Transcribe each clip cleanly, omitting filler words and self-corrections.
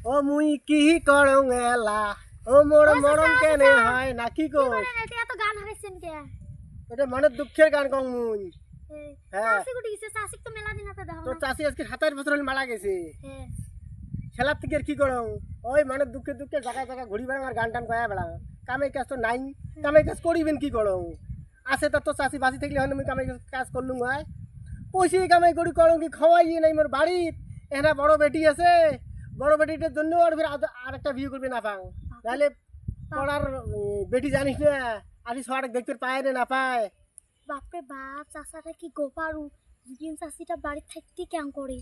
ও মুই কি করং এলা ও মোর মরণ কেনে হয় না কি কই এটা এত গান হারাইছেন কে এটা মনের দুঃখের গান কং মুই হ্যাঁ চাষি গুটি গেছে চাষি তো মেলা দিন হাতে দাও তো চাষি আজকে 27 বছর হল মারা গেছে হ্যাঁ খেলার থেকে আর কি করং ওই মনের দুঃখে দুঃখে জায়গায় জায়গায় ঘুরি বেড়াং আর গান টান গায়া বেড়াং কামে কাজ তো নাই কামে কাজ করিবেন কি করং আছে তো চাষি বাঁচি থাকলে হয় মুই কামে কাজ করলুম হয় পয়সা কামাই করি করং কি খাওয়াই নাই মোর বাড়িত এনা বড় বেটি আছে বড় বেটিটার জন্য আর ফির আর একটা বিয়ে করবে না পাং তাহলে পড়ার বেটি জানিস না আজ সবার দেখতে পায় না পায় বাপরে বাপ চাষাটা কি গোপারু দুদিন চাষিটা বাড়ি থাকতে কেন করে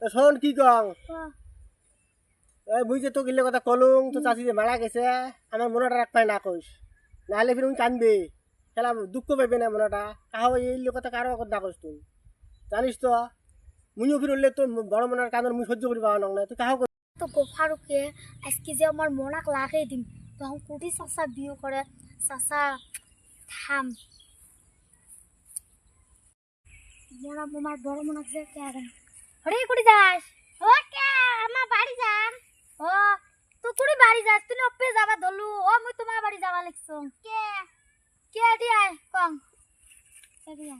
তো শোন কি কং বাহ, এই মুই যে তো গিলে কথা কলুম তো চাষি যে মারা গেছে আমার মনটা রাখ পায় না কইস নাহলে ফির উনি কানবে খেলা দুঃখ পাইবে না মনটা কাহো এই কথা কারো কথা কইস তুই জানিস তো মুইও ফির উঠলে তোর বড় মনের কান্দন মুই সহ্য করি পাওয়া না তুই কাহো তো গোপারুকে আজকে যে আমার মনাক লাগাই দিম তখন কুটি চাষা বিয়ে করে চাষা থাম মোনা আমার বড় মনাক যে কে হরে কুটি যাস ও কে আমার বাড়ি যা ও তুই কুটি বাড়ি যাস তুই অপে যাবা ধরলু ও মুই তোমার বাড়ি যাবা লিখছ কে কে দিয়া কং কে দিয়া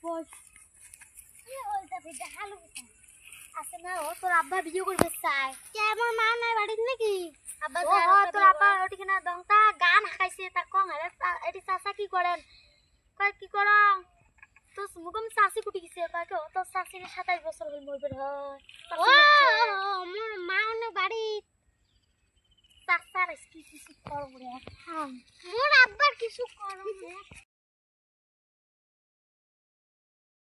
বস কি হইতা বিটা হালু আছে না ও তোর আব্বা বিয়ে করবে চাই কে আমার মা নাই বাড়িতে নাকি আব্বা ও তোর আব্বা ওটি কিনা দংতা গান হাকাইছে তা কং আরে এটি চাচা কি করেন কয় কি করং তো মুগম চাচি কুটি গেছে কয় তো তোর চাচির 27 বছর হই মরবে হয় ও মোর মা অনেক বাড়ি চাচার কি কিছু করব রে মোর আব্বার কিছু করব